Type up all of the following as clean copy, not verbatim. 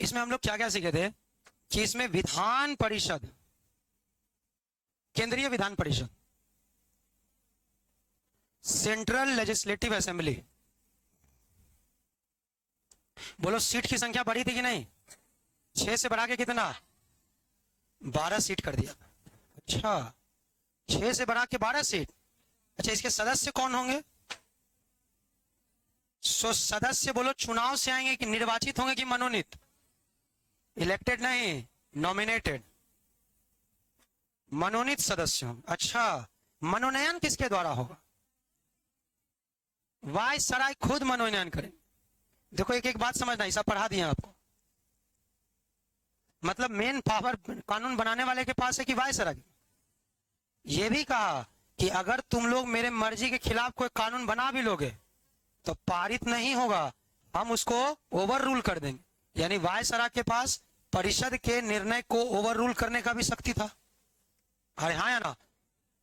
इसमें हम लोग क्या क्या सीखे थे कि इसमें विधान परिषद, केंद्रीय विधान परिषद, सेंट्रल लेजिस्लेटिव असेंबली, बोलो सीट की संख्या बढ़ी थी कि नहीं? 6 से बढ़ा के कितना? 12 सीट कर दिया। अच्छा, 6 से बढ़ा के 12 सीट। अच्छा, इसके सदस्य कौन होंगे? सदस्य बोलो चुनाव से आएंगे कि निर्वाचित होंगे कि मनोनीत? इलेक्टेड नहीं, नॉमिनेटेड, मनोनीत सदस्य होंगे। अच्छा, मनोनयन किसके द्वारा होगा? वायसराय खुद मनोनयन करें। देखो एक एक बात समझना, ऐसा पढ़ा दिया आपको। मतलब मेन पावर कानून बनाने वाले के पास है कि वायसराय? ये भी कहा कि अगर तुम लोग मेरे मर्जी के खिलाफ कोई कानून बना भी लोगे तो पारित नहीं होगा, हम उसको ओवर रूल कर देंगे। यानी वायसराय के पास परिषद के निर्णय को ओवर रूल करने का भी शक्ति था। अरे हाँ या ना,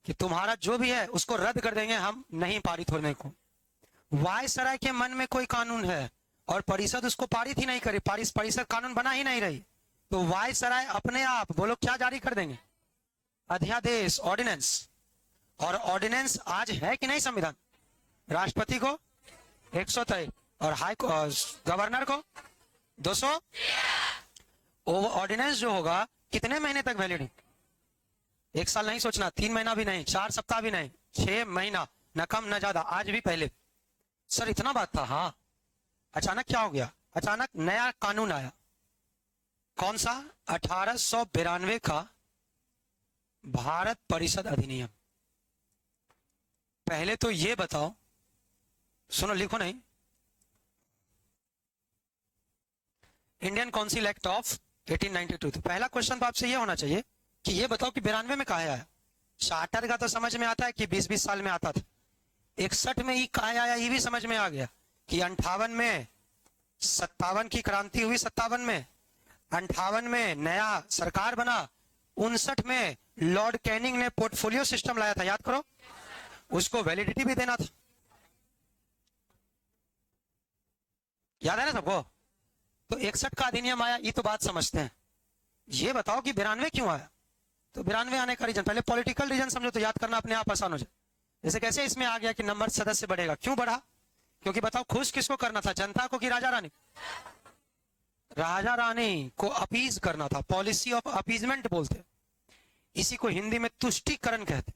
कि तुम्हारा जो भी है उसको रद्द कर देंगे, हम नहीं पारित होने को। वायसराय के मन में कोई कानून है और परिषद उसको पारित ही नहीं करे, परिषद कानून बना ही नहीं रही, तो वायसराय अपने आप बोलो क्या जारी कर देंगे? अध्यादेश, ऑर्डिनेंस। और ऑर्डिनेंस आज है कि नहीं संविधान? राष्ट्रपति को 123 और गवर्नर को 200। ऑर्डिनेंस जो होगा कितने महीने तक वैलिड? 1 साल नहीं सोचना, 3 महीना भी नहीं, 4 सप्ताह भी नहीं, 6 महीना, न कम न ज्यादा। आज भी पहले सर इतना बात था। हाँ, अचानक क्या हो गया? अचानक नया कानून आया। कौन सा? 1892 का भारत परिषद अधिनियम। पहले तो ये बताओ, सुनो लिखो नहीं, इंडियन काउंसिल एक्ट ऑफ 1892। तो पहला क्वेश्चन तो आपसे ये होना चाहिए कि ये बताओ कि 92 में कहा आया? 66 का तो समझ में आता है कि 20-20 साल में आता था। 61 में ही कहा आया, ये भी समझ में आ गया कि 58 में 57 की क्रांति हुई, 57 में 58 में नया सरकार बना, 59 में लॉर्ड कैनिंग ने पोर्टफोलियो सिस्टम लाया था, याद करो, उसको वैलिडिटी भी देना था। याद है ना सबको? तो 61 का अधिनियम आया, ये तो बात समझते हैं। ये बताओ कि 92 क्यों आया? तो 92 आने का रीजन, पहले पॉलिटिकल रीजन समझो तो याद करना अपने आप आसान हो जाए। जैसे कैसे इसमें आ गया कि नंबर सदस्य बढ़ेगा, क्यों बढ़ा? क्योंकि बताओ खुश किसको करना था, जनता को कि राजा रानी? राजा रानी को अपीज करना था, पॉलिसी ऑफ अपीजमेंट बोलते, इसी को हिंदी में तुष्टीकरण कहते।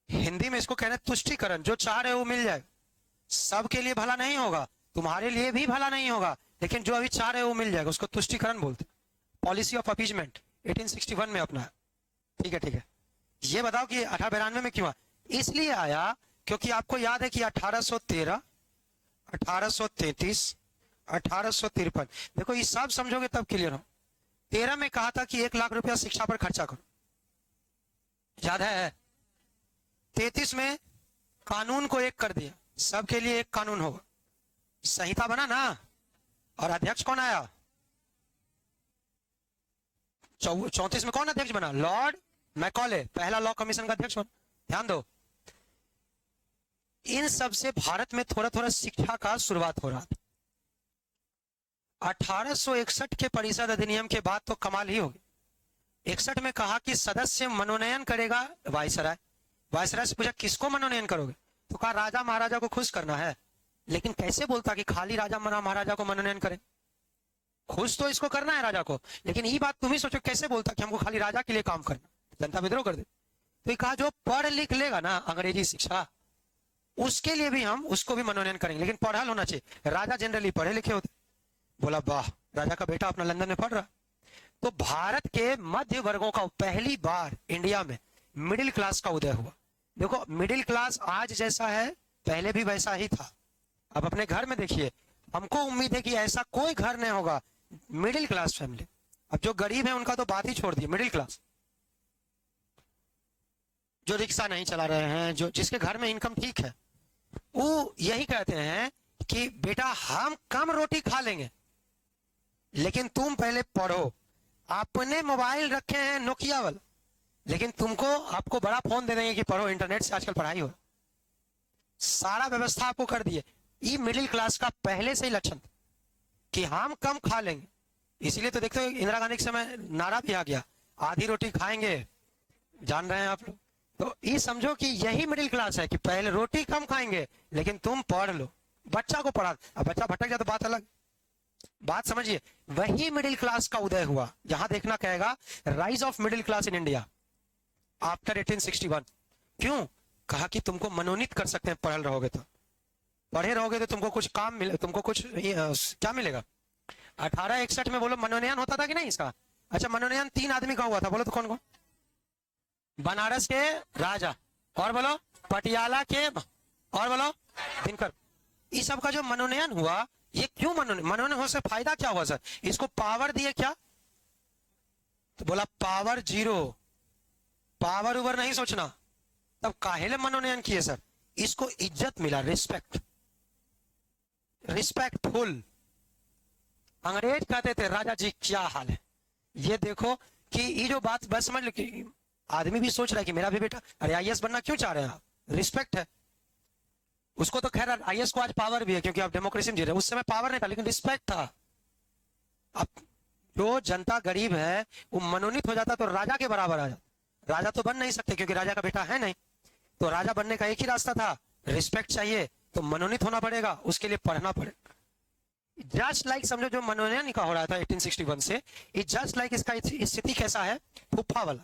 हिंदी में इसको कहते तुष्टीकरण। जो चाह रहे वो मिल जाए, सबके लिए भला नहीं होगा, तुम्हारे लिए भी भला नहीं होगा, लेकिन जो अभी चाह रहे वो मिल जाएगा, उसको तुष्टीकरण बोलते। पॉलिसी ऑफ अपीजमेंट 1861 में अपना। ठीक है ठीक है। ये बताओ कि 1892 में क्यों आया? इसलिए आया क्योंकि आपको याद है कि 1813, 1833, 1853, देखो ये सब समझोगे तब क्लियर हो। 13 में कहा था कि 1 लाख रुपया शिक्षा पर खर्चा करो, याद है? 33 में कानून को एक कर दिया, सबके लिए एक कानून होगा, संहिता बना ना। और अध्यक्ष कौन आया? 34 में कौन अध्यक्ष बना? लॉर्ड मैकॉले, पहला लॉ कमीशन का अध्यक्ष बना। ध्यान दो, इन सब से भारत में थोड़ा थोड़ा शिक्षा का शुरुआत हो रहा था। 1861 के परिषद अधिनियम के बाद तो कमाल ही होगी। 61 में कहा कि सदस्य मनोनयन करेगा वायसराय। वायसराय से पूछा किसको मनोनयन करोगे? तो कहा राजा महाराजा को खुश करना है। लेकिन कैसे बोलता कि खाली राजा महाराजा को मनोनयन करें? खुश तो इसको करना है राजा को, लेकिन ये बात तुम ही सोचो, कैसे बोलता कि हमको खाली राजा के लिए काम करना, जनता विद्रोह कर दे। तो ये कहा जो पढ़ लिख लेगा ना अंग्रेजी शिक्षा, उसके लिए भी हम उसको भी मनोनयन करेंगे, लेकिन पढ़ा होना चाहिए। राजा जनरली पढ़े लिखे होते। बोला वाह, राजा का बेटा अपना लंदन में पढ़ रहा। तो भारत के मध्य वर्गों का पहली बार इंडिया में मिडिल क्लास का उदय हुआ। देखो मिडिल क्लास आज जैसा है पहले भी वैसा ही था। अब अपने घर में देखिए, हमको उम्मीद है कि ऐसा कोई घर नहीं होगा मिडिल क्लास फैमिली। अब जो गरीब है उनका तो बात ही छोड़ दिए, मिडिल क्लास जो रिक्शा नहीं चला रहे हैं, जो जिसके घर में इनकम ठीक है, वो यही कहते हैं कि बेटा हम कम रोटी खा लेंगे लेकिन तुम पहले पढ़ो। आपने मोबाइल रखे हैं नोकिया वाला, लेकिन तुमको आपको बड़ा फोन दे देंगे कि पढ़ो, इंटरनेट से आजकल पढ़ाई हो, सारा व्यवस्था आपको कर दिए। ये मिडिल क्लास का पहले से ही लक्षण था। कि हम कम खा लेंगे। इसीलिए तो देखते हो इंदिरा गांधी के समय नारा भी आ गया, आधी रोटी खाएंगे, जान रहे हैं आप लोग। तो ये समझो कि यही मिडिल क्लास है कि पहले रोटी कम खाएंगे लेकिन तुम पढ़ लो, बच्चा को पढ़ा। अब बच्चा भटक जाए तो बात अलग, बात समझिए। वही मिडिल क्लास का उदय हुआ। यहां देखना कहेगा rise of middle class in India after 1861। क्यों? कहा कि तुमको मनोनीत कर सकते हैं, पढ़ रहोगे तो, पढ़े रहोगे तो तुमको कुछ काम मिले, तुमको कुछ क्या मिलेगा। 1861 में बोलो मनोनयन होता था कि नहीं इसका? अच्छा, मनोनयन 3 आदमी का हुआ था, बोलो तो कौन कौन? बनारस के राजा, और बोलो पटियाला के, और बोलो दिनकर। इस सब का जो मनोनयन हुआ, ये क्यों मनोनयन होने से फायदा क्या हुआ सर? इसको पावर दिए क्या? तो बोला पावर 0, पावर ओवर नहीं सोचना। तब काहेले मनोनयन किए सर? इसको इज्जत मिला, रिस्पेक्ट, रिस्पेक्टफुल। अंग्रेज कहते थे राजा जी क्या हाल है। ये देखो कि ये जो बात बस समझ लो कि आदमी भी सोच रहा है कि मेरा भी बेटा, अरे आईएएस बनना क्यों चाह रहे हैं आप? रिस्पेक्ट है उसको। तो खैर आईएएस को आज पावर भी है क्योंकि आप डेमोक्रेसी में जी रहे हैं, उस समय पावर नहीं था लेकिन रिस्पेक्ट था। अब जो जनता गरीब है वो मनोनीत हो जाता तो राजा के बराबर आ जाता। राजा तो बन नहीं सकते क्योंकि राजा का बेटा है नहीं, तो राजा बनने का एक ही रास्ता था, रिस्पेक्ट चाहिए तो मनोनीत होना पड़ेगा, उसके लिए पढ़ना पड़ेगा। जस्ट लाइक समझो जो मनोनयन का हो रहा था 1861 से, जस्ट लाइक इसका स्थिति कैसा है? फूफा वाला।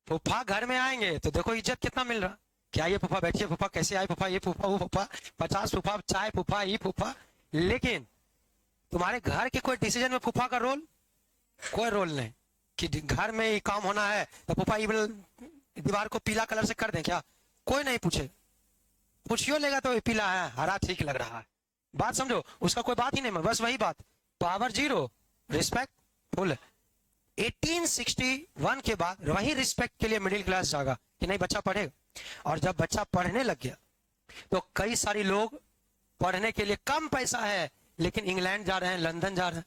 फूफा घर में आएंगे तो देखो इज्जत कितना मिल रहा। क्या ये फूफा बैठिए, फूफा कैसे आए, फूफा ये फूफा वो फूफा, 50 फूफा, चाय फूफा, ये फूफा। लेकिन तुम्हारे घर के कोई डिसीजन में फूफा का रोल, कोई रोल नहीं। कि घर में ये काम होना है तो फूफा ये दीवार को पीला कलर से कर दें क्या? कोई नहीं पूछे, पूछियो लेगा तो पीला है, हरा ठीक लग रहा है। बात समझो, उसका कोई बात ही नहीं। बस वही बात, पावर 0, रिस्पेक्ट फुल। 1861 के बाद वही रिस्पेक्ट के लिए मिडिल क्लास जागा कि नहीं बच्चा पढ़ेगा। और जब बच्चा पढ़ने लग गया तो कई सारे लोग पढ़ने के लिए, कम पैसा है लेकिन इंग्लैंड जा रहे हैं, लंदन जा रहे हैं,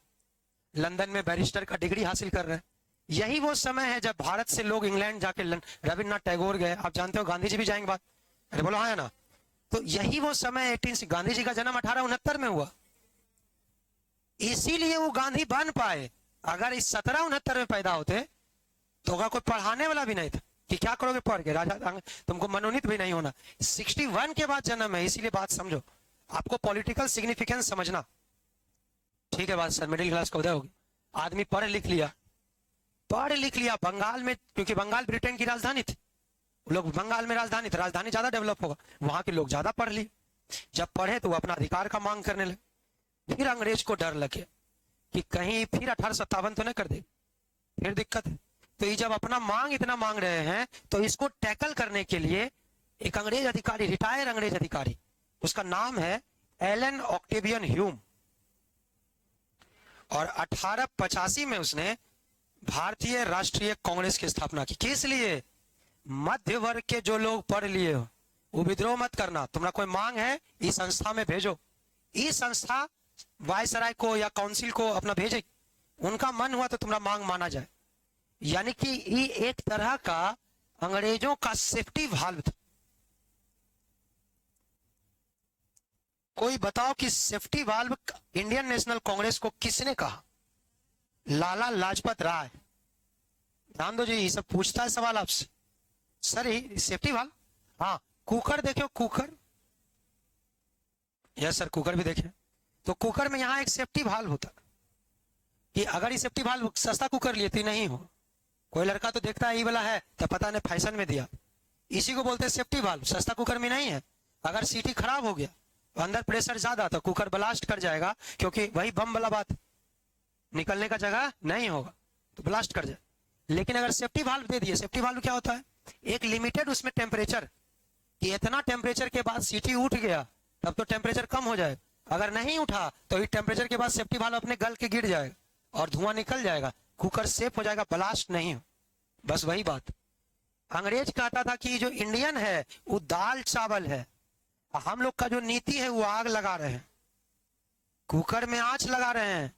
लंदन में बैरिस्टर का डिग्री हासिल कर रहे हैं। यही वो समय है जब भारत से लोग इंग्लैंड जाके रविन्द्रनाथ टैगोर गए, आप जानते हो गांधी जी भी जाएंगे, बात अरे बोलो हाँ है ना। तो यही वो समय 18 गांधी जी का जन्म 1869 में हुआ, इसीलिए वो गांधी बन पाए। अगर इस 1769 में पैदा होते तो होगा कोई पढ़ाने वाला भी नहीं था कि क्या करोगे पढ़ के, राजा तुमको मनोनीत भी नहीं होना। 61 के बाद जन्म है, इसीलिए बात समझो, आपको पॉलिटिकल सिग्निफिकेंस समझना। ठीक है बात सर, मिडिल क्लास का उदय होगी, आदमी पढ़ लिख लिया, पढ़ लिख लिया बंगाल में, क्योंकि बंगाल ब्रिटेन की राजधानी थी, लोग बंगाल में राजधानी थी, राजधानी ज्यादा डेवलप होगा, वहां के लोग ज्यादा पढ़ लिए। जब पढ़े तो वो अपना अधिकार का मांग करने लगे। फिर अंग्रेज को डर लगे कि कहीं फिर 1857 तो नहीं कर दे, फिर दिक्कत है। तो ये जब अपना मांग इतना मांग रहे हैं तो इसको टैकल करने के लिए एक अंग्रेज अधिकारी, रिटायर अंग्रेज अधिकारी, उसका नाम है एलन ऑक्टेवियन ह्यूम, और 1885 में उसने भारतीय राष्ट्रीय कांग्रेस की स्थापना की। किस लिए? मध्य वर्ग के जो लोग पढ़ लिए हो वो विद्रोह मत करना, तुम्हारा कोई मांग है इस संस्था में भेजो। इस संस्था वायसराय को या काउंसिल को अपना भेजे, उनका मन हुआ तो तुम्हारा मांग माना जाए। यानी कि ये एक तरह का अंग्रेजों का सेफ्टी वाल्व था। कोई बताओ कि safety valve Indian national Congress को किसने कहा? लाला लाजपत राय। ध्यान दो जी, ये सब पूछता है सवाल आपसे, सर ये सेफ्टी वाल्व। हाँ, कुकर देखो, कुकर, यस सर कुकर भी देखे, तो कुकर में यहाँ एक सेफ्टी वाल्व होता कि अगर ये सेफ्टी वाल्व सस्ता कुकर लिए तो नहीं हो, कोई लड़का तो देखता है ये वाला है तो पता नहीं फैशन में दिया, इसी को बोलते हैं सेफ्टी वाल्व। सस्ता कुकर में नहीं है, अगर सीटी खराब हो गया अंदर प्रेशर ज्यादा तो कुकर ब्लास्ट कर जाएगा, क्योंकि वही बम वाला बात, निकलने का जगह नहीं होगा तो ब्लास्ट कर जाए। लेकिन अगर सेफ्टी वाल्व दे दिए, सेफ्टी वाल्व क्या होता है? एक लिमिटेड उसमें टेम्परेचर, कि इतना टेम्परेचर के बाद सीटी उठ गया तब तो टेम्परेचर कम हो जाएगा, अगर नहीं उठा तो इस टेम्परेचर के बाद सेफ्टी वाल्व अपने गल के गिर जाएगा और धुआं निकल जाएगा, कुकर सेफ हो जाएगा, ब्लास्ट नहीं हो। बस वही बात अंग्रेज कहता था कि जो इंडियन है वो दाल चावल है, हम लोग का जो नीति है वो आग लगा रहे हैं, कुकर में आंच लगा रहे हैं।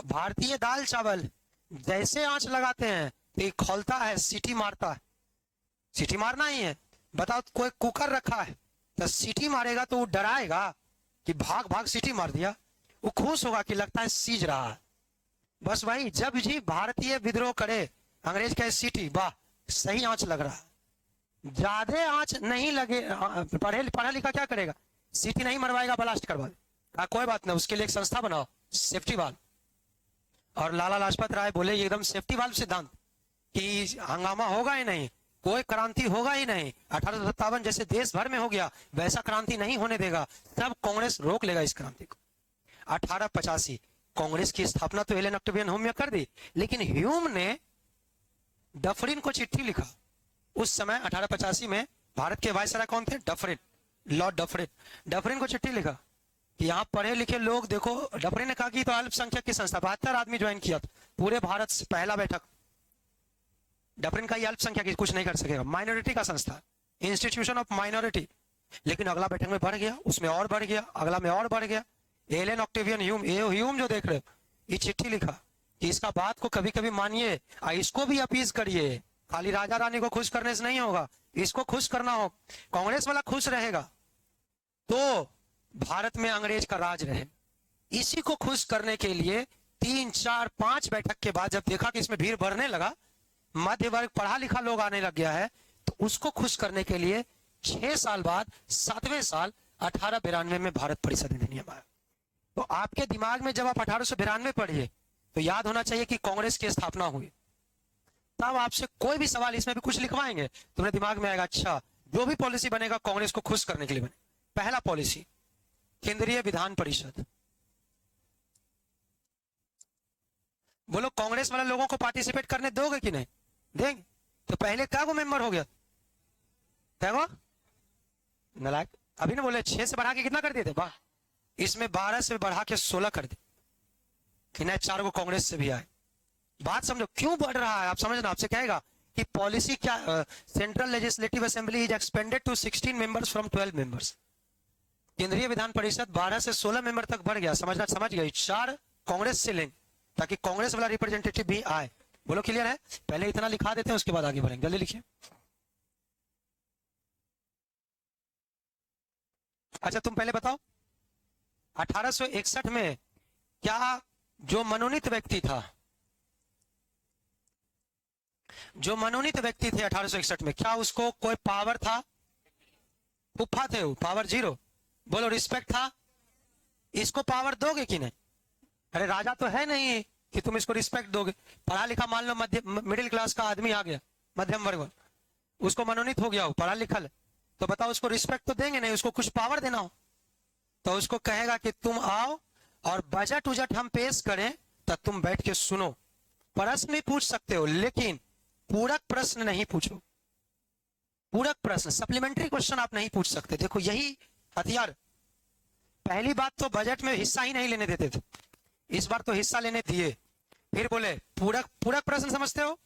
भारतीय दाल चावल जैसे आंच लगाते हैं तो ये खोलता है, सीटी मारता है, सीटी मारना ही है। बताओ कोई कुकर रखा है तो सीटी मारेगा तो वो डराएगा कि भाग भाग सीटी मार दिया, वो खुश होगा कि लगता है सीज रहा है। बस भाई जब जी भारतीय विद्रोह करे, अंग्रेज कहे सीटी, वाह सही आंच लग रहा है। ज्यादा आंच नहीं लगे, पढ़ा लिखा क्या करेगा, सीटी नहीं मरवाएगा, ब्लास्ट करवा दे, कोई बात नहीं, उसके लिए एक संस्था बनाओ, सेफ्टी वाल्व। और लाला लाजपत राय बोले एकदम सेफ्टी वाल्व सिद्धांत, कि हंगामा होगा ही नहीं, कोई क्रांति होगा ही नहीं। 1857 जैसे देश भर में हो गया वैसा क्रांति नहीं होने देगा, सब कांग्रेस रोक लेगा इस क्रांति को। 1885 कांग्रेस की स्थापना तो एलन ऑक्टेवियन ह्यूम ने कर दी, लेकिन ह्यूम ने डफरिन को चिट्ठी लिखा। उस समय 1885 में भारत के वायसराय कौन थे, डफरिन, लॉर्ड डफरिन। डफरिन को चिट्ठी लिखा कि यहाँ पढ़े लिखे लोग देखो, डफरिन ने कहा कि तो अल्पसंख्यक की संस्था, 72 आदमी ज्वाइन किया पूरे भारत से, पहला बैठक। डफरिन का ये अल्पसंख्यक की कुछ नहीं कर सकेगा, माइनॉरिटी का संस्था, इंस्टीट्यूशन ऑफ माइनॉरिटी। लेकिन अगला बैठक में बढ़ गया, उसमें और बढ़ गया, अगला में और बढ़ गया। एलन ऑक्टेवियन ह्यूम, ये ह्यूम जो देख रहे हो, ये चिट्ठी लिखा कि इसका बात को कभी कभी मानिए, इसको भी अपीज करिए, खाली राजा रानी को खुश करने से नहीं होगा, इसको खुश करना हो, कांग्रेस वाला खुश रहेगा तो भारत में अंग्रेज का राज रहे। इसी को खुश करने के लिए 3, 4, 5 बैठक के बाद जब देखा कि इसमें भीड़ बढ़ने लगा, मध्य वर्ग पढ़ा लिखा लोग आने लग गया है, तो उसको खुश करने के लिए 6 साल बाद 7वें साल 1892 में भारत परिषद अधिनियम आया। तो आपके दिमाग में जब आप 1892 पढ़िए तो याद होना चाहिए कि कांग्रेस की स्थापना हुई। तब आपसे कोई भी सवाल इसमें भी कुछ लिखवाएंगे, तुम्हारे दिमाग में आएगा अच्छा जो भी पॉलिसी बनेगा कांग्रेस को खुश करने के लिए बने। पहला पॉलिसी, केंद्रीय विधान परिषद। बोलो कांग्रेस वाले लोगों को पार्टिसिपेट करने दोगे कि नहीं देंगे? तो पहले क्या वो मेंबर हो गया, क्या वो नलायक, अभी ना बोले 6 से बढ़ा के कितना कर दिए थे, वाह, इसमें 12 से बढ़ा के 16 कर दे कि नहीं 4 को कांग्रेस से भी आए। बात समझो क्यों बढ़ रहा है, आप समझना। आपसे कहेगा कि पॉलिसी क्या, central legislative assembly is expanded to 16 members from 12 members. केंद्रीय विधान परिषद 12 से 16 मेंबर तक बढ़ गया, समझना, समझ गए, 4 कांग्रेस से लेंगे ताकि कांग्रेस वाला रिप्रेजेंटेटिव भी आए। बोलो क्लियर है? पहले इतना लिखा देते हैं उसके बाद आगे बढ़ेंगे, जल्दी लिखिए। अच्छा तुम पहले बताओ 1861 में क्या जो मनोनीत व्यक्ति था, जो मनोनीत व्यक्ति थे 1861 में, क्या उसको कोई पावर था? पुप्पा थे वो, पावर 0। बोलो रिस्पेक्ट था? इसको पावर दोगे कि नहीं? अरे राजा तो है नहीं कि तुम इसको रिस्पेक्ट दोगे। पढ़ा लिखा मान लो मध्य मिडिल क्लास का आदमी आ गया, मध्यम वर्ग, उसको मनोनीत हो गया हो, पढ़ा लिखा है, तो बताओ उसको रिस्पेक्ट तो देंगे नहीं, उसको कुछ पावर देना हो तो उसको कहेगा कि तुम आओ और बजट उजट हम पेश करें तो तुम बैठ के सुनो, प्रश्न भी पूछ सकते हो लेकिन पूरक प्रश्न नहीं पूछो, पूरक प्रश्न, सप्लीमेंट्री क्वेश्चन आप नहीं पूछ सकते। देखो यही हथियार। पहली बात तो बजट में हिस्सा ही नहीं लेने देते थे, इस बार तो हिस्सा लेने दिए। फिर बोले पूरक, पूरक प्रश्न समझते हो?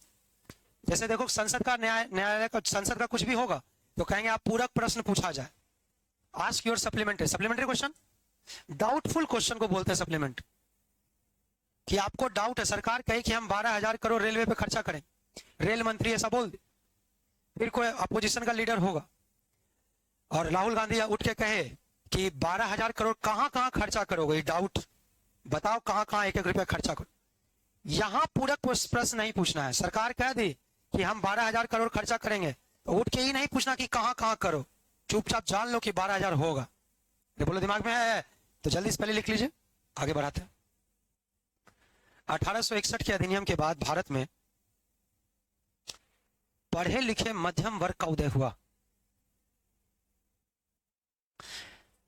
जैसे देखो संसद का न्यायालय का, संसद का कुछ भी होगा तो कहेंगे आप पूरक प्रश्न पूछा जाए, ask your supplementary, supplementary question. Doubtful question को बोलते हैं सप्लीमेंट, कि आपको डाउट है, सरकार कहे कि हम 12,000 करोड़ रेलवे पे खर्चा करें, रेल मंत्री ऐसा बोल दे, फिर कोई अपोजिशन का लीडर होगा और राहुल गांधी उठ के कहे कि 12,000 करोड़ कहां कहां खर्चा करोगे, डाउट बताओ कहां कहां 1-1 रुपया खर्चा करो। यहां पूरक प्रश्न नहीं पूछना है। सरकार कह दी कि हम 12,000 करोड़ खर्चा करेंगे तो उठ के ही नहीं पूछना कि कहां कहां करो, चुपचाप जान लो कि 12,000 होगा। ये बोलो दिमाग में है तो जल्दी से पहले लिख लीजिए, आगे बढ़ाते हैं। 1861 के अधिनियम के बाद भारत में पढ़े लिखे मध्यम वर्ग का उदय हुआ।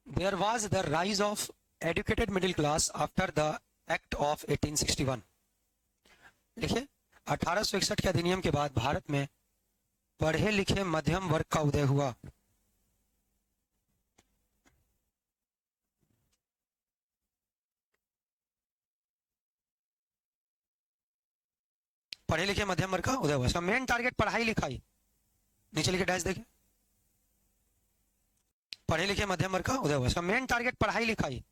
There was the rise of educated middle class after the Act of 1861। लिखिए 1861 के अधिनियम के बाद भारत में पढ़े लिखे मध्यम वर्ग का उदय हुआ। पढ़े लिखे मध्यम वर्ग का उदय हुआ। इसका मेन टारगेट पढ़ाई लिखाई, नीचे लिखे डैश देखिए, पढ़े लिखे मध्यम वर्ग का उदय हुआ। इसका मेन टारगेट पढ़ाई लिखाई,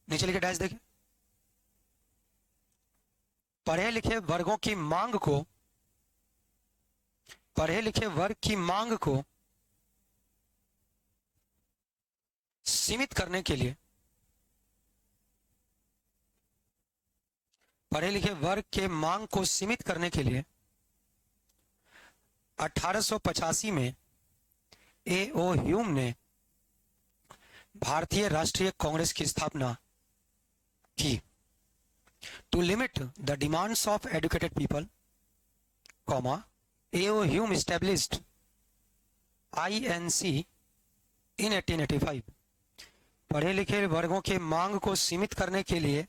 नीचे लिखे डैश देखिए, पढ़े लिखे वर्गों की मांग को, पढ़े लिखे वर्ग की मांग को सीमित करने के लिए पढ़े लिखे वर्ग के मांग को सीमित करने के लिए 1885 में ए.ओ. ह्यूम ने भारतीय राष्ट्रीय कांग्रेस की स्थापना की। To limit the demands of educated people, A O. Hume established INC in 1885। पढ़े लिखे वर्गों के मांग को सीमित करने के लिए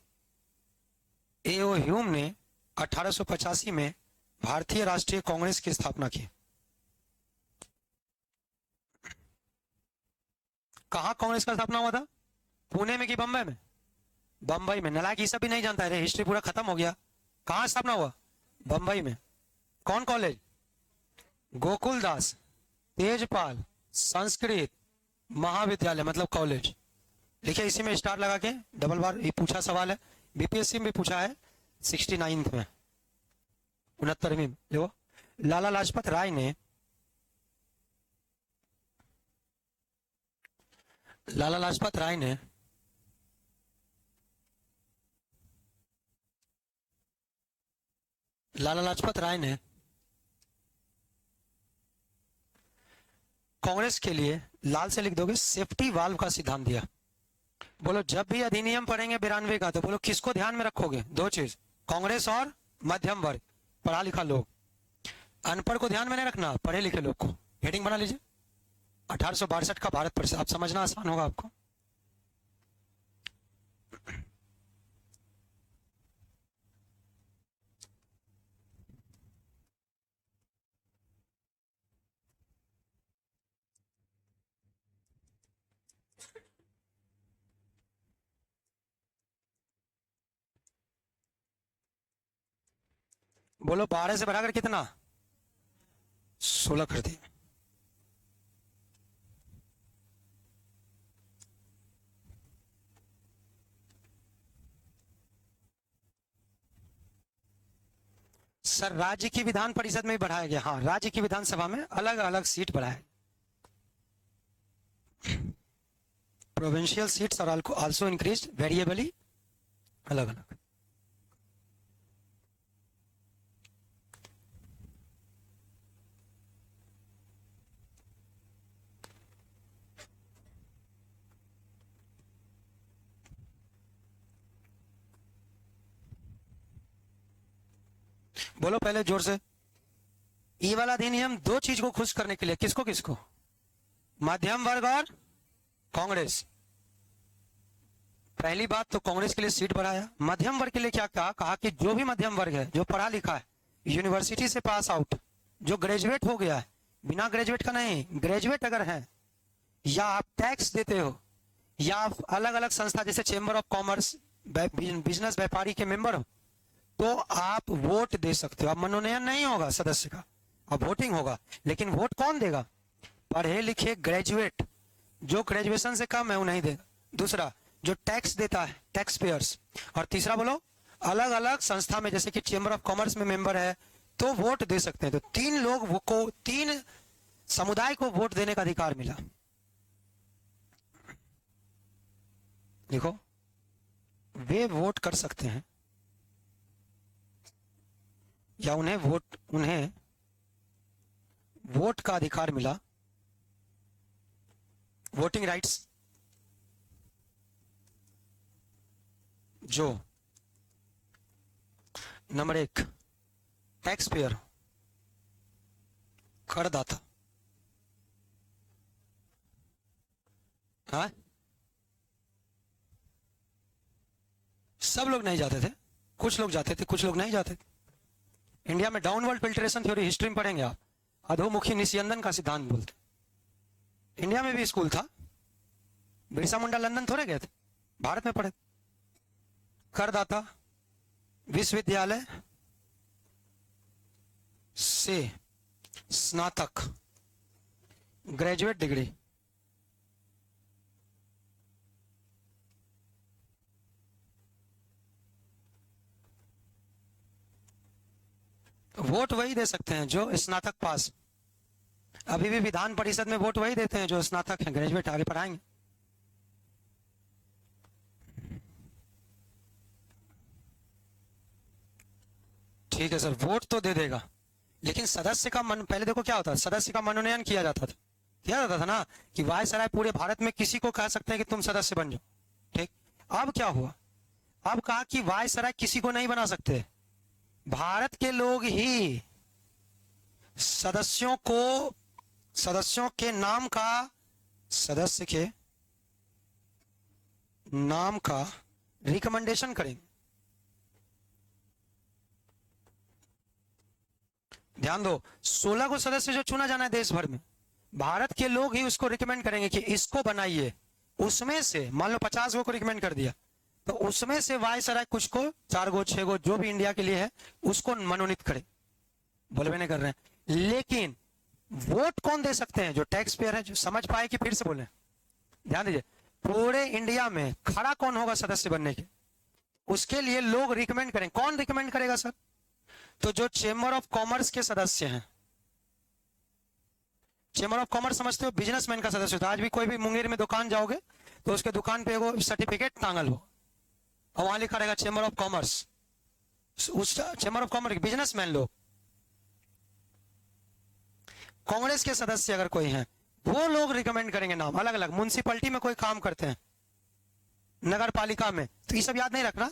ए.ओ. ह्यूम ने 1885 में भारतीय राष्ट्रीय कांग्रेस की स्थापना की। कहां कांग्रेस का स्थापना हुआ था? पुणे में कि बंबई में? बंबई में। नालायक ये सब भी नहीं जानता है, हिस्ट्री पूरा खत्म हो गया। कहां स्थापना हुआ? बंबई में। कौन कॉलेज? गोकुलदास तेजपाल संस्कृत महाविद्यालय, मतलब कॉलेज। लिखे इसी में स्टार लगा के डबल बार। ये पूछा सवाल है, बीपीएससी में पूछा है 69 में, 69वीं में। देखो, लाला लाजपत राय ने लाला लाजपत राय ने कांग्रेस के लिए, लाल से लिख दोगे, सेफ्टी वाल्व का सिद्धांत दिया। बोलो, जब भी अधिनियम पढ़ेंगे 92 का, तो बोलो किसको ध्यान में रखोगे? दो चीज, कांग्रेस और मध्यम वर्ग, पढ़ा लिखा लोग। अनपढ़ को ध्यान में नहीं रखना, पढ़े लिखे लोग को। हेडिंग बना लीजिए, 1862 का भारत परिषद। आप समझना आसान होगा आपको। बोलो, 12 से बढ़ाकर कितना? 16 कर दिए। सर, राज्य की विधान परिषद में भी बढ़ाया गया। हाँ, राज्य की विधानसभा में अलग अलग सीट बढ़ाए। Provincial seats are also increased variably, अलग अलग। बोलो पहले जोर से। ई वाला अधिनियम दो चीज को खुश करने के लिए, किसको किसको? मध्यम वर्ग और कांग्रेस। पहली बात तो कांग्रेस के लिए सीट बढ़ाया। मध्यम वर्ग के लिए क्या कहा? कहा कि जो भी मध्यम वर्ग है, जो पढ़ा लिखा है, यूनिवर्सिटी से पास आउट, जो ग्रेजुएट हो गया है, बिना ग्रेजुएट का नहीं, ग्रेजुएट अगर है, या आप टैक्स देते हो, या आप अलग अलग संस्था जैसे चेंबर ऑफ कॉमर्स, बिजनेस व्यापारी के मेंबर हो, तो आप वोट दे सकते हो। अब मनोनयन नहीं होगा सदस्य का, अब वोटिंग होगा। लेकिन वोट कौन देगा? पढ़े लिखे ग्रेजुएट, जो ग्रेजुएशन से कम है वो नहीं देगा। दूसरा, जो टैक्स देता है, टैक्स पेयर्स। और तीसरा बोलो, अलग अलग संस्था में, जैसे कि चेंबर ऑफ कॉमर्स में मेंबर है, तो वोट दे सकते हैं। तो तीन लोग को, तीन समुदाय को वोट देने का अधिकार मिला। देखो, वे वोट कर सकते हैं, या उन्हें वोट का अधिकार मिला, वोटिंग राइट्स, जो नंबर 1 टैक्स पेयर, करदाता। हाँ, सब लोग नहीं जाते थे, कुछ लोग जाते थे, कुछ लोग नहीं जाते थे। इंडिया में डाउनवर्ड फिल्ट्रेशन थ्योरी हिस्ट्री में पढ़ेंगे आप, अधोमुखी निस्यंदन का सिद्धांत बोलते। इंडिया में भी स्कूल था, बिरसा मुंडा लंदन थोड़े गए थे, भारत में पढ़े। करदाता, विश्वविद्यालय से स्नातक, ग्रेजुएट डिग्री, वोट वही दे सकते हैं जो स्नातक पास। अभी भी विधान परिषद में वोट वही देते हैं जो स्नातक हैं, ग्रेजुएट आगे पढ़ाएंगे। ठीक है सर, वोट तो दे देगा, लेकिन सदस्य का मन, पहले देखो क्या होता है, सदस्य का मनोनयन किया जाता था ना, कि वायसराय पूरे भारत में किसी को कह सकते हैं कि तुम सदस्य बन जाओ। ठीक, अब क्या हुआ, अब कहा कि वायसराय किसी को नहीं बना सकते, भारत के लोग ही सदस्यों को, सदस्यों के नाम का, सदस्य के नाम का रिकमेंडेशन करेंगे। ध्यान दो, 16 को सदस्य जो चुना जाना है देश भर में, भारत के लोग ही उसको रिकमेंड करेंगे कि इसको बनाइए। उसमें से मान लो 50 को रिकमेंड कर दिया, तो उसमें से वायसराय कुछ को, 4 गो 6 गो जो भी इंडिया के लिए है उसको मनोनीत करे। बोलबे नहीं कर रहे हैं, लेकिन वोट कौन दे सकते हैं, जो टैक्स पेयर है। जो समझ पाए कि फिर से बोले, ध्यान दीजिए, पूरे इंडिया में खड़ा कौन होगा सदस्य बनने के, उसके लिए लोग रिकमेंड करें। कौन रिकमेंड करेगा सर, तो जो चेंबर ऑफ कॉमर्स के सदस्य हैं। चेंबर ऑफ कॉमर्स समझते हो, बिजनेसमैन का सदस्य होता है। आज भी कोई भी मुंगेर में दुकान जाओगे तो उसके दुकान पे वो सर्टिफिकेट टांगल हो और वहां लिखा रहेगा चेंबर ऑफ कॉमर्स। उस चेंबर ऑफ कॉमर्स बिजनेसमैन लोग, कांग्रेस के सदस्य अगर कोई हैं, वो लोग रिकमेंड करेंगे नाम अलग अलग। म्युनिसिपैलिटी में कोई काम करते हैं, नगर पालिका में, तो ये सब याद नहीं रखना।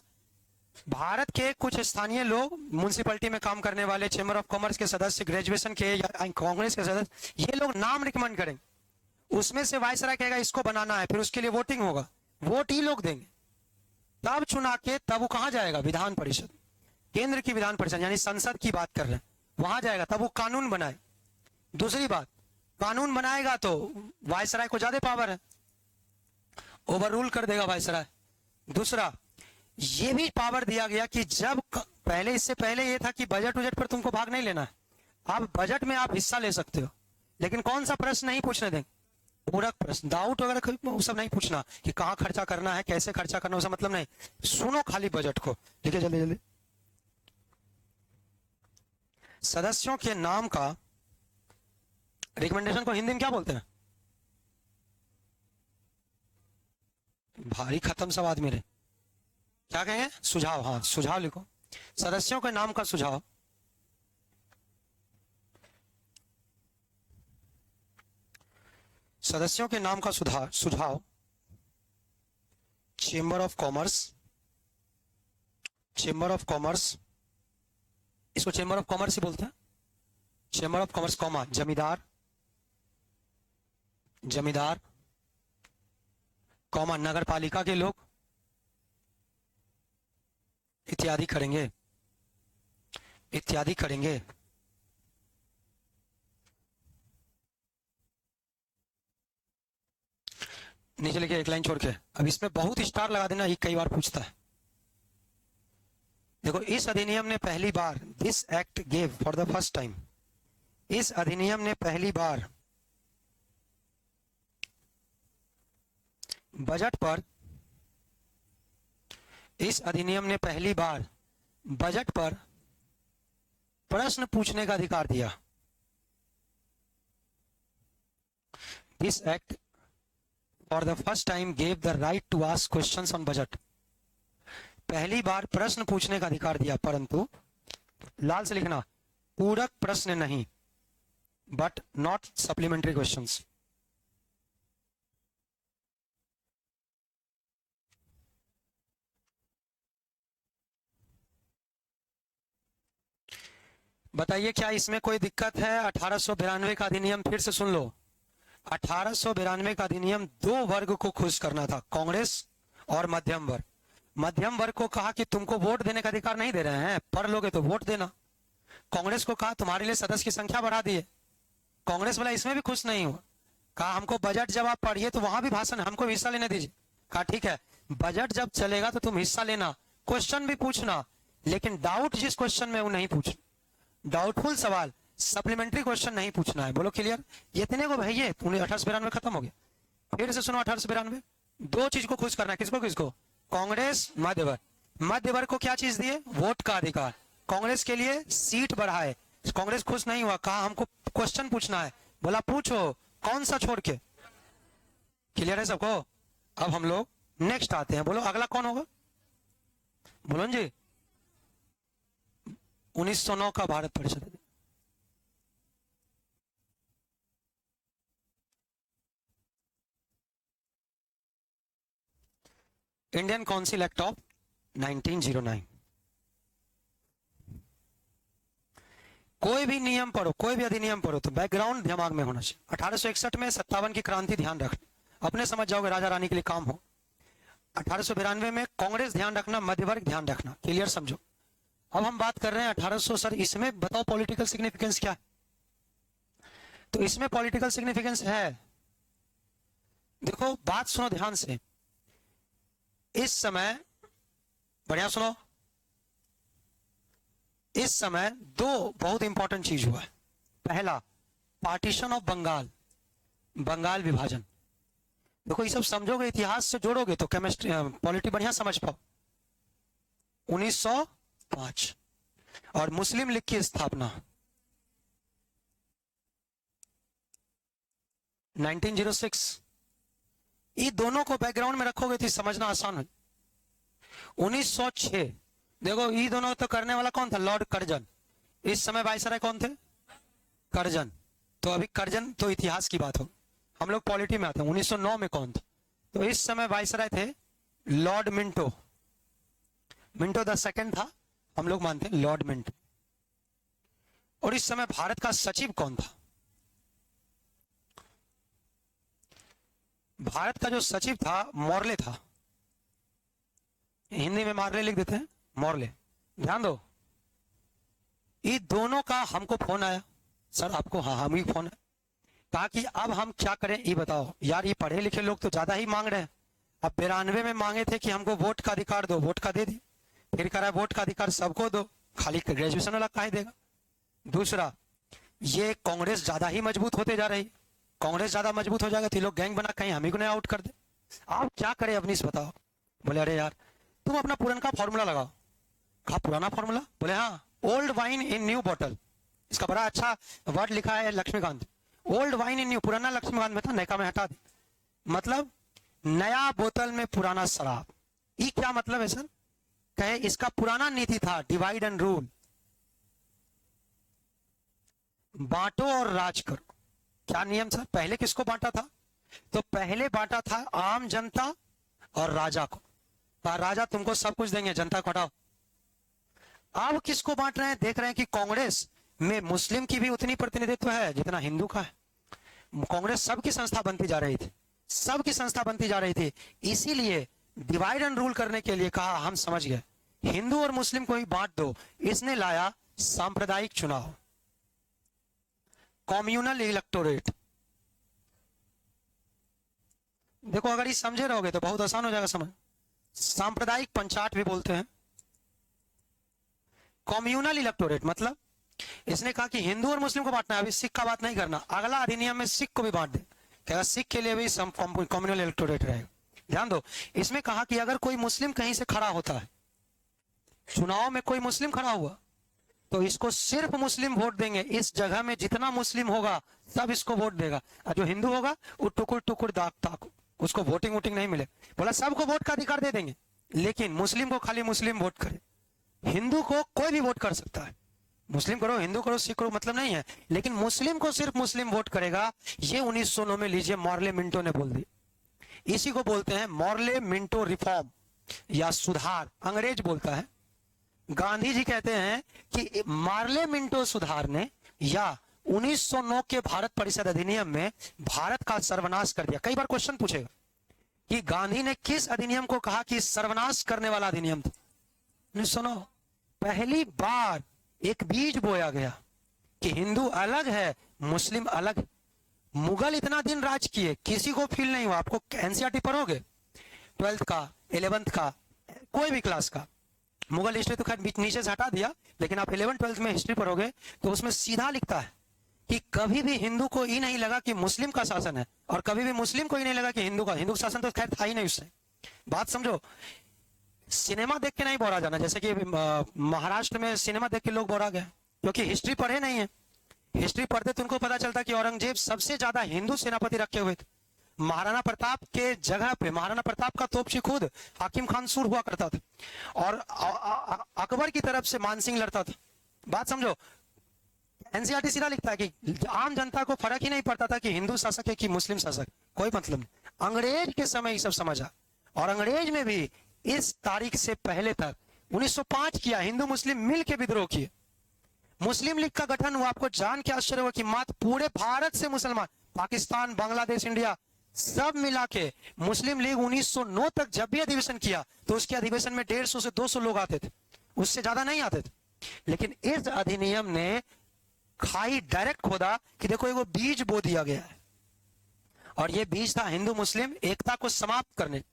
भारत के कुछ स्थानीय लोग, म्युनिसिपैलिटी में काम करने वाले, चेंबर ऑफ कॉमर्स के सदस्य, ग्रेजुएशन के या कांग्रेस के सदस्य, ये लोग नाम रिकमेंड करेंगे। उसमें से वायसराय कहेगा इसको बनाना है, फिर उसके लिए वोटिंग होगा, वोट ही लोग देंगे, तब चुना के तब वो कहां जाएगा, विधान परिषद, केंद्र की विधान परिषद, यानी संसद की बात कर रहे हैं, वहां जाएगा, तब वो कानून बनाए। दूसरी बात, कानून बनाएगा तो वायसराय को ज्यादा पावर है, ओवर रूल कर देगा वायसराय। दूसरा, ये भी पावर दिया गया कि जब पहले, इससे पहले ये था कि बजट उजट पर तुमको भाग नहीं लेना है, अब बजट में आप हिस्सा ले सकते हो, लेकिन कौन सा प्रश्न नहीं पूछने देंगे, पूरक प्रश्न, डाउट वगैरह वो सब नहीं पूछना कि कहाँ खर्चा करना है, कैसे खर्चा करना, उसका मतलब नहीं, सुनो खाली बजट को। देखिए जल्दी जल्दी, सदस्यों के नाम का रिकमेंडेशन को हिंदी में क्या बोलते हैं, भारी खत्म सब आदमी रहे, क्या कहेंगे, सुझाव। हाँ, सुझाव लिखो, सदस्यों के नाम का सुझाव, सदस्यों के नाम का सुझाव chamber of commerce, chamber of commerce, इसको चेंबर ऑफ कॉमर्स ही बोलते हैं, चेंबर ऑफ कॉमर्स, कॉमा जमींदार, जमींदार, कॉमा नगर पालिका के लोग इत्यादि करेंगे, इत्यादि करेंगे। नीचे लिखे एक लाइन छोड़ के, अब इसमें बहुत स्टार लगा देना, ये कई बार पूछता है। देखो, इस अधिनियम ने पहली बार, this act gave for the first time, इस अधिनियम ने पहली बार बजट पर, इस अधिनियम ने पहली बार बजट पर प्रश्न पूछने का अधिकार दिया। This act for the first time gave the right to ask questions on budget, पहली बार प्रश्न पूछने का अधिकार दिया, परंतु लाल से लिखना, पूरक प्रश्न नहीं, बट नॉट सप्लीमेंट्री क्वेश्चंस। बताइए क्या इसमें कोई दिक्कत है। 1892 का अधिनियम, फिर से सुन लो, 1892 का अधिनियम दो वर्ग को खुश करना था, कांग्रेस और मध्यम वर्ग। मध्यम वर्ग को कहा कि तुमको वोट देने का अधिकार नहीं दे रहे हैं, पढ़ लोगे तो वोट देना। कांग्रेस को कहा तुम्हारे लिए सदस्य की संख्या बढ़ा दिए। कांग्रेस वाला इसमें भी खुश नहीं हुआ, कहा हमको बजट जब आप पढ़िए तो वहां भी भाषण, हमको भी हिस्सा लेने दीजिए। कहा ठीक है, बजट जब चलेगा तो तुम हिस्सा लेना, क्वेश्चन भी पूछना, लेकिन डाउट जिस क्वेश्चन में वो नहीं पूछना, डाउटफुल सवाल, सप्लीमेंट्री क्वेश्चन नहीं पूछना है। बोलो क्लियर। ये इतने को भैया 1892 खत्म हो गया। फिर से सुनो, 1892 दो चीज को खुश करना है, किसको किसको, कांग्रेस मध्य वर्ग। मध्य वर्ग को क्या चीज दिए, वोट का अधिकार। कांग्रेस के लिए सीट बढ़ाए। कांग्रेस खुश नहीं हुआ, कहा हमको क्वेश्चन पूछना है। बोला पूछो, कौन सा छोड़ के। क्लियर है सबको। अब हम लोग नेक्स्ट आते हैं। बोलो अगला कौन होगा, बोलो जी। 1909 का भारत परिषद अधिनियम। Indian council act of 1909। कोई भी नियम पढ़ो, कोई भी अधिनियम पढ़ो तो बैकग्राउंड दिमाग में होना चाहिए। 1861 में 57 की क्रांति, ध्यान रखना, अपने समझ जाओगे, राजा रानी के लिए काम हो। 1892 में कांग्रेस, ध्यान रखना, मध्य वर्ग, ध्यान रखना, क्लियर समझो। अब हम बात कर रहे हैं 1800, सर इसमें बताओ पॉलिटिकल सिग्निफिकेंस क्या है? तो इसमें पॉलिटिकल सिग्निफिकेंस है, देखो बात सुनो ध्यान से। इस समय, बढ़िया सुनो, इस समय दो बहुत इंपॉर्टेंट चीज हुआ है। पहला, पार्टीशन ऑफ बंगाल, बंगाल विभाजन। देखो ये सब समझोगे, इतिहास से जोड़ोगे तो केमिस्ट्री पॉलिटी बढ़िया समझ पाओ। 1905 और मुस्लिम लीग की स्थापना 1906। ये दोनों को बैकग्राउंड में रखोगे तो समझना आसान है। 1906, देखो ये दोनों तो करने वाला कौन था? Lord Curzon. इस समय वायसराय कौन थे? कर्जन। तो अभी कर्जन तो इतिहास की बात हो, हम लोग पॉलिटी में आते हैं। 1909 में कौन था? तो इस समय वायसराय थे Lord Minto. Minto the second था, हम लोग मानते हैं लॉर्ड मिंटो। और इस समय भारत का सचिव कौन था? भारत का जो सचिव था मॉर्ले था। हिंदी में मार्ले लिख देते हैं, मॉर्ले। ध्यान दो, ये दोनों का हमको फोन आया, सर आपको? हाँ, हम ही फोन है। कहा कि अब हम क्या करें ये बताओ। यार ये पढ़े लिखे लोग तो ज्यादा ही मांग रहे हैं। अब 92 में मांगे थे कि हमको वोट का अधिकार दो, वोट का दे दी। फिर कह रहा है वोट का अधिकार सबको दो, खाली ग्रेजुएशन वाला काहे देगा। दूसरा, ये कांग्रेस ज्यादा ही मजबूत होते जा रही, कांग्रेस ज्यादा मजबूत हो जाएगा तो लोग गैंग बना कहीं हम ही को नहीं आउट कर दे। आप क्या करें अपनी से बताओ। बोले अरे यार तुम अपना पुराना फॉर्मूला लगाओ। कहा पुराना फॉर्मूला? बोले हाँ, old wine in new bottle. इसका बड़ा अच्छा वर्ड लिखा है Laxmikanth. Old wine in new, पुराना लक्ष्मीकांत में था, नया में हटा दे। मतलब नया बोतल में पुराना शराब। ये क्या मतलब है सर? कहे इसका पुराना नीति था डिवाइड एंड रूल, बांटो और राज करो। क्या नियम सर? पहले किसको बांटा था? तो पहले बांटा था आम जनता और राजा को। राजा तुमको सब कुछ देंगे, जनता को हटाओ। अब किसको बांट रहे हैं? देख रहे हैं कि कांग्रेस में मुस्लिम की भी उतनी प्रतिनिधित्व है जितना हिंदू का है। कांग्रेस सबकी संस्था बनती जा रही थी, सबकी संस्था बनती जा रही थी। इसीलिए डिवाइड एंड रूल करने के लिए कहा हम समझ गए, हिंदू और मुस्लिम को ही बांट दो। इसने लाया सांप्रदायिक चुनाव, कम्युनल इलेक्टोरेट। देखो अगर ये समझे रहोगे तो बहुत आसान हो जाएगा समझ। सांप्रदायिक पंचायत भी बोलते हैं। कम्युनल इलेक्टोरेट मतलब इसने कहा कि हिंदू और मुस्लिम को बांटना है, अभी सिख का बात नहीं करना। अगला अधिनियम में सिख को भी बांट दे, क्या सिख के लिए भी कम्युनल इलेक्टोरेट रहेगा। ध्यान दो, इसमें कहा कि अगर कोई मुस्लिम कहीं से खड़ा होता है, चुनाव में कोई मुस्लिम खड़ा हुआ, तो इसको सिर्फ मुस्लिम वोट देंगे। इस जगह में जितना मुस्लिम होगा सब इसको वोट देगा, और जो हिंदू होगा वो टुकुर टुकुर दाग ताक, उसको वोटिंग वोटिंग नहीं मिले। बोला सबको वोट का अधिकार दे देंगे, लेकिन मुस्लिम को खाली मुस्लिम वोट करे। हिंदू को कोई भी वोट कर सकता है, मुस्लिम करो, हिंदू करो, सिख करो, मतलब नहीं है, लेकिन मुस्लिम को सिर्फ मुस्लिम वोट करेगा। ये 1909 में लीजिए मॉर्ले मिंटो ने बोल दी। इसी को बोलते हैं मॉर्ले मिंटो रिफॉर्म या सुधार, अंग्रेज बोलता है। गांधी जी कहते हैं कि मार्ले मिंटो सुधार ने या 1909 के भारत परिषद अधिनियम में भारत का सर्वनाश कर दिया। कई बार क्वेश्चन पूछेगा कि गांधी ने किस अधिनियम को कहा कि सर्वनाश करने वाला अधिनियम था? 1909 पहली बार एक बीज बोया गया कि हिंदू अलग है, मुस्लिम अलग है। मुगल इतना दिन राज किए, किसी को फील नहीं हुआ। आपको एनसीईआरटी पढ़ोगे 12th का, 11th का, कोई भी क्लास का, मुगल हिस्ट्री तो खैर नीचे से हटा दिया, लेकिन आप 11th 12th में हिस्ट्री पढ़ोगे तो उसमें सीधा लिखता है कि कभी भी हिंदू को ये नहीं लगा कि मुस्लिम का शासन है, और कभी भी मुस्लिम को ये नहीं लगा कि हिंदू का। हिंदू का शासन तो खैर था ही नहीं उससे। बात समझो, सिनेमा देख के नहीं बोरा जाना। जैसे कि महाराष्ट्र में सिनेमा देख के लोग बोरा गए क्योंकि हिस्ट्री पढ़े नहीं है। हिस्ट्री पढ़ते तो उनको पता चलता कि औरंगजेब सबसे ज्यादा हिंदू सेनापति रखे हुए थे। महाराणा प्रताप के जगह पे महाराणा प्रताप का तोपची खुद हाकिम खान सूर हुआ करता था, और अकबर की तरफ से मानसिंह लड़ता था। बात समझो, एनसीईआरटी सीधा लिखता है कि आम जनता को फर्क ही नहीं पड़ता था कि हिंदू शासक है कि मुस्लिम शासक, कोई मतलब नहीं। अंग्रेज के समय ये सब समझा, और अंग्रेज में भी इस तारीख से पहले तक 1905 किया, हिंदू मुस्लिम मिल के विद्रोह किए। मुस्लिम लीग का गठन हुआ, आपको जान के आश्चर्य होगा कि मात्र पूरे भारत से मुसलमान, पाकिस्तान, बांग्लादेश, इंडिया सब मिला के मुस्लिम लीग 1909 तक जब भी अधिवेशन किया तो उसके अधिवेशन में 150 से 200 लोग आते थे, उससे ज्यादा नहीं आते थे। लेकिन इस अधिनियम ने खाई डायरेक्ट खोदा कि देखो एगो बीज बो दिया गया है, और ये बीज था हिंदू मुस्लिम एकता को समाप्त करने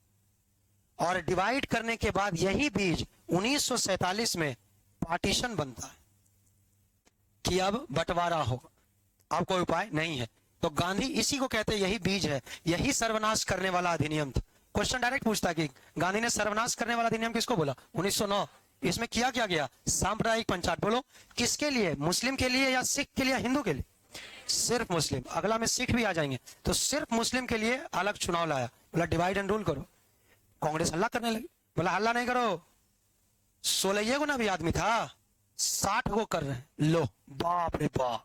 और डिवाइड करने के बाद यही बीज 1947 में पार्टीशन बनता है कि अब बंटवारा होगा, अब कोई उपाय नहीं है। तो गांधी इसी को कहते हैं, यही बीज है, यही सर्वनाश करने वाला अधिनियम था। क्वेश्चन डायरेक्ट पूछता है कि गांधी ने सर्वनाश करने वाला अधिनियम किसको बोला? 1909। इसमें किया क्या गया? सांप्रदायिक पंचायत। बोलो किसके लिए? मुस्लिम के लिए या सिख के लिए, हिंदू के लिए? सिर्फ मुस्लिम। अगला में सिख भी आ जाएंगे। तो सिर्फ मुस्लिम के लिए अलग चुनाव लाया, बोला डिवाइड एंड रूल करो। कांग्रेस हल्ला करने लगी, बोला हल्ला नहीं करो, 16 गुना भी आदमी था, 60 को कर रहे हैं। लो बाप रे बाप,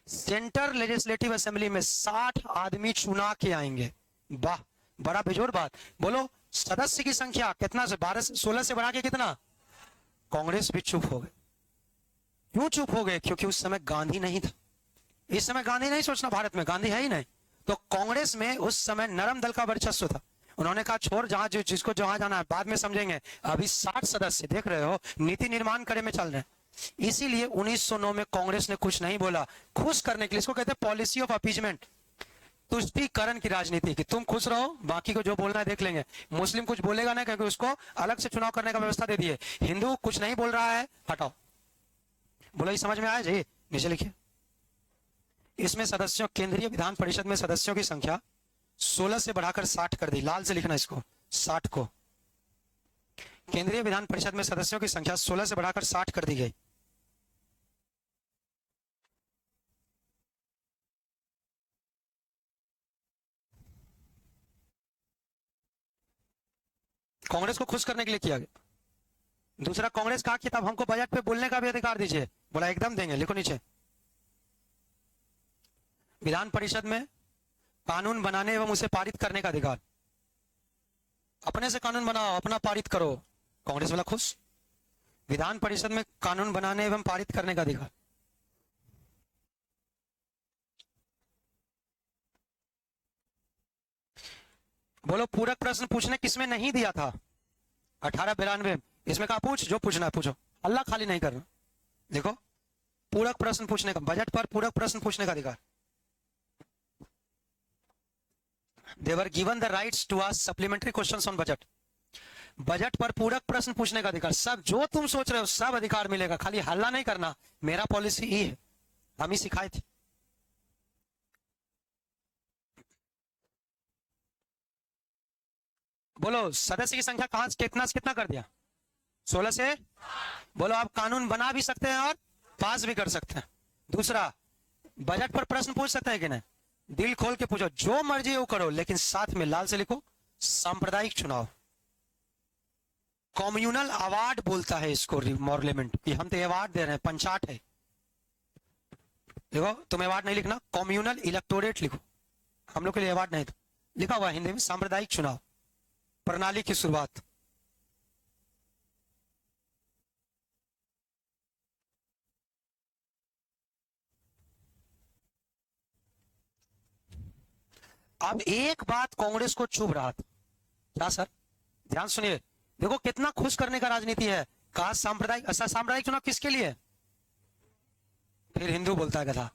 सेंटर लेजिस्लेटिव असेंबली में 60 आदमी चुना के आएंगे, वाह बड़ा बेजोर बात। बोलो सदस्य की संख्या कितना से 12 से 16 से बढ़ा के कितना? कांग्रेस भी चुप हो गए। क्यों चुप हो गए? क्योंकि उस समय गांधी नहीं था। इस समय गांधी नहीं सोचना, भारत में गांधी है ही नहीं। तो कांग्रेस में उस समय नरम दल का वर्चस्व था। उन्होंने कहा छोड़, जहां जिसको जहां जाना है बाद में समझेंगे, अभी 60 सदस्य देख रहे हो नीति निर्माण करे में चल रहे हैं। इसीलिए 1909 में कांग्रेस ने कुछ नहीं बोला, खुश करने के लिए। इसको कहते हैं पॉलिसी ऑफ अपीजमेंट, तुष्टीकरण की राजनीति, कि तुम खुश रहो, बाकी को जो बोलना है देख लेंगे। मुस्लिम कुछ बोलेगा ना, क्योंकि उसको अलग से चुनाव करने का व्यवस्था दे दिए। हिंदू कुछ नहीं बोल रहा है, हटाओ। बोलो ये समझ में आया जी? नीचे लिखिए। इसमें सदस्यों, केंद्रीय विधान परिषद में सदस्यों की संख्या 16 से बढ़ाकर 60 कर दी। लाल से लिखना इसको, 60 को। केंद्रीय विधान परिषद में सदस्यों की संख्या 16 से बढ़ाकर 60 कर दी गई। कांग्रेस को खुश करने के लिए किया गया। दूसरा, कांग्रेस कहा कि तब हमको बजट पे बोलने का भी अधिकार दीजिए। बोला एकदम देंगे, लिखो नीचे। विधान परिषद में कानून बनाने एवं उसे पारित करने का अधिकार, अपने से कानून बनाओ, अपना पारित करो। कांग्रेस वाला खुश। विधान परिषद में कानून बनाने एवं पारित करने का अधिकार। बोलो पूरक प्रश्न पूछने किसमें नहीं दिया था? 1892। इसमें कहा पूछ, जो पूछना है पूछो, अल्लाह खाली नहीं करना। देखो पूरक प्रश्न पूछने का, बजट पर पूरक प्रश्न पूछने का अधिकार। They were given the rights to ask supplementary questions on budget. Budget पर पूरक प्रश्न पूछने का अधिकार। सब जो तुम सोच रहे हो सब अधिकार मिलेगा, खाली हल्ला नहीं करना। मेरा पॉलिसी ही है, हम ही सिखाए थे। बोलो सदस्य की संख्या कहां से कितना कर दिया? 16 से। बोलो आप कानून बना भी सकते हैं और पास भी कर सकते हैं। दूसरा, बजट पर प्रश्न पूछ सकते हैं कि नहीं? दिल खोल के पूछो, जो मर्जी वो करो, लेकिन साथ में लाल से लिखो सांप्रदायिक चुनाव। कम्युनल अवार्ड बोलता है इसको पार्लियामेंट, कि हम तो अवार्ड दे रहे हैं, पंचायत है। देखो तुम अवार्ड नहीं लिखना, कम्युनल इलेक्टोरेट लिखो। हम लोग के लिए अवार्ड नहीं था, लिखा हुआ हिंदी में सांप्रदायिक चुनाव प्रणाली की शुरुआत। अब एक बात कांग्रेस को चुभ रहा था, क्या सर? ध्यान सुनिए, देखो कितना खुश करने का राजनीति है। कहा सांप्रदायिक, सांप्रदायिक चुनाव किसके लिए? फिर हिंदू बोलता है था,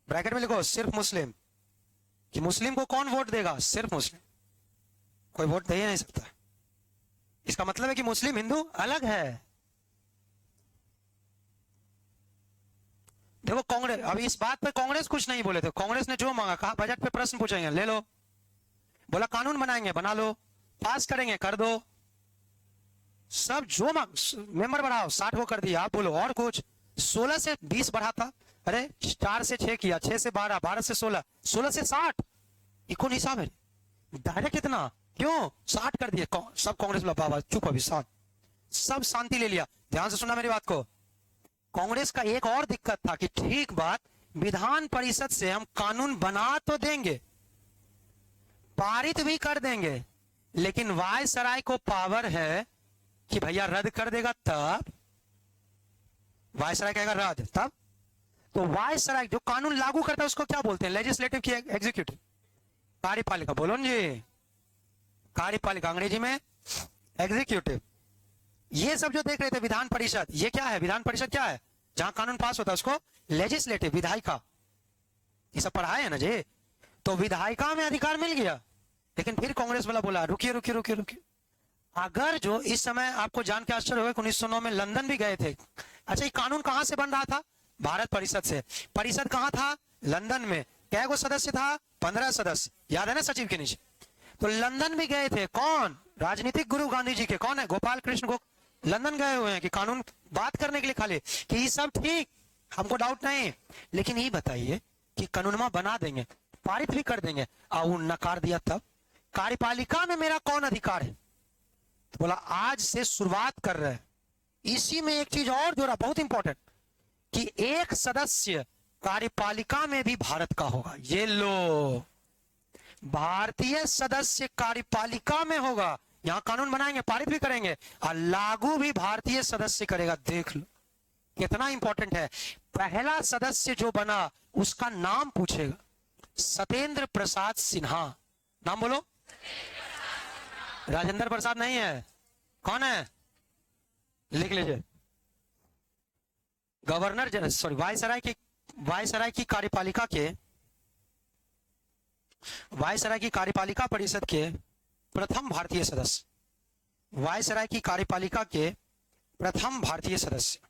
ब्रैकेट में लिखो सिर्फ मुस्लिम, कि मुस्लिम को कौन वोट देगा? सिर्फ मुस्लिम, कोई वोट दे ही नहीं सकता। इसका मतलब है कि मुस्लिम हिंदू अलग है। देखो कांग्रेस, अभी इस बात पे कांग्रेस कुछ नहीं बोले थे। कांग्रेस ने जो मांगा, कहा बजट पे प्रश्न पूछेंगे, ले लो। बोला कानून बनाएंगे, बना लो। पास करेंगे, कर दो। सब जो मांग, मेंबर बढ़ाओ, 60 को कर दिया। आप बोलो और कुछ? 16 से 20 बढ़ाता, अरे 4 से 6 किया, 6 से 12, 12 से 16, 16 से 60, इकोन हिसाब है डायरेक्ट कितना? क्यों 60 कर दिए? सब कांग्रेस वाला बाबा चुप, अभी शांत, सब शांति ले लिया। ध्यान से सुनना मेरी बात को। कांग्रेस का एक और दिक्कत था कि ठीक बात, विधान परिषद से हम कानून बना तो देंगे, पारित भी कर देंगे, लेकिन वायसराय को पावर है कि भैया रद्द कर देगा, तब वायसराय कहेगा रद्द, तब तो वायसराय जो कानून लागू करता है उसको क्या बोलते हैं? लेजिस्लेटिव की एग्जीक्यूटिव, कार्यपालिका। बोलो जी, कार्यपालिका, अंग्रेजी में एग्जीक्यूटिव। ये सब जो देख रहे थे विधान परिषद, ये क्या है? विधान परिषद क्या है? जहां कानून पास होता है उसको लेजिस्लेटिव, विधायिका, ये सब पढ़ाए है ना जी। तो विधायिका में अधिकार मिल गया, लेकिन फिर कांग्रेस वाला बोला रुकिए रुकिए रुकिए रुकिए, अगर जो इस समय आपको जान के आश्चर्य होगा 1909 में लंदन भी गए थे। अच्छा, ये कानून कहां से बन रहा था? भारत परिषद से। परिषद कहां था? लंदन में। कै गो सदस्य था? 15 सदस्य, याद है ना, सचिव के नीचे। तो लंदन भी गए थे कौन? राजनीतिक गुरु गांधी जी के, कौन है? गोपाल कृष्ण लंदन गए हुए हैं कि कानून बात करने के लिए, खाली कि ये सब ठीक, हमको डाउट नहीं, लेकिन ये बताइए कि कानूनमा बना देंगे, पारित भी कर देंगे, और नकार दिया। तब कार्यपालिका में मेरा कौन अधिकार है? तो बोला आज से शुरुआत कर रहे हैं। इसी में एक चीज और जोड़ा, बहुत इंपॉर्टेंट, कि एक सदस्य कार्यपालिका में भी भारत का होगा। ये लो, भारतीय सदस्य कार्यपालिका में होगा। यहां कानून बनाएंगे, पारित भी करेंगे, और लागू भी भारतीय सदस्य करेगा। देख लो कितना इंपॉर्टेंट है। पहला सदस्य जो बना उसका नाम पूछेगा, सत्येंद्र प्रसाद सिन्हा। नाम बोलो। राजेंद्र प्रसाद नहीं है, कौन है? लिख लीजिए। गवर्नर, सॉरी, वायसराय की कार्यपालिका के, वायसराय की कार्यपालिका परिषद के प्रथम भारतीय सदस्य, वायसराय की कार्यपालिका के प्रथम भारतीय सदस्य,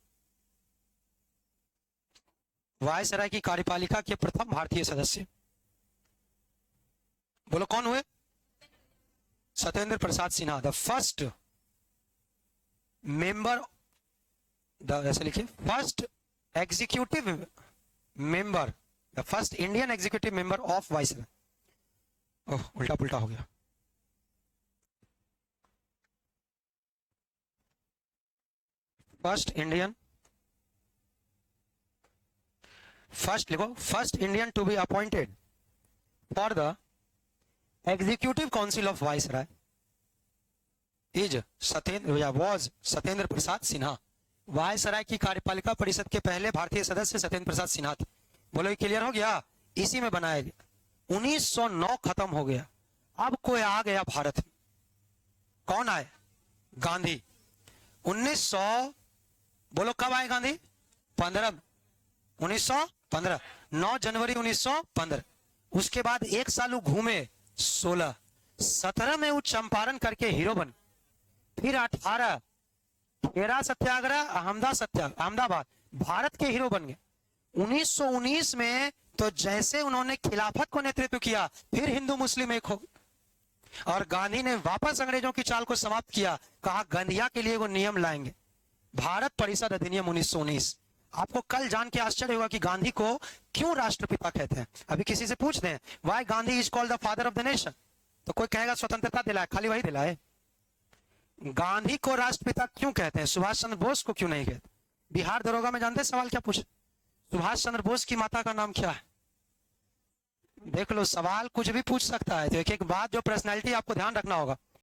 वायसराय की कार्यपालिका के प्रथम भारतीय सदस्य, बोलो कौन हुए? Satyendra Prasad Sinha, the first member, ऐसे लिखिए, first executive member, the first Indian executive member of viceroy. Oh, उल्टा पुल्टा हो गया। फर्स्ट लिखो, first Indian to be appointed for the executive council of viceroy is was Satyendra Prasad Sinha. Viceroy की कार्यपालिका परिषद के पहले भारतीय सदस्य सत्येंद्र प्रसाद सिन्हा थे। बोलो ये क्लियर हो गया? इसी में बनाया गया। 1909 खत्म हो गया, अब कोई आ गया भारत में। कौन आए? गांधी। 1900, बोलो कब आए गांधी? 1915, 9 जनवरी 1915। उसके बाद एक साल वो घूमे, 16, 17 में वो चंपारण करके हीरो बन, फिर 18 खेरा सत्याग्रह, अहमदाबाद, भारत के हीरो बन गए। 1919 में तो जैसे उन्होंने खिलाफत को नेतृत्व किया, फिर हिंदू मुस्लिम एक हो, और गांधी ने वापस अंग्रेजों की चाल को समाप्त किया। कहा गंधिया के लिए वो नियम लाएंगे, भारत परिषद अधिनियम 1919। आपको कल जान के आश्चर्य होगा कि गांधी को क्यों राष्ट्रपिता कहते हैं। अभी किसी से पूछते हैं why Gandhi is called the father of the nation, तो कोई कहेगा स्वतंत्रता दिलाए, खाली वही दिलाए। गांधी को राष्ट्रपिता क्यों कहते हैं? सुभाष चंद्र बोस को क्यों नहीं कहते? बिहार दरोगा में जानते सवाल क्या पूछे? सुभाष चंद्र बोस की माता का नाम क्या है? देख लो, सवाल कुछ भी पूछ सकता है। तो एक एक बात, जो पर्सनैलिटी आपको ध्यान रखना होगा।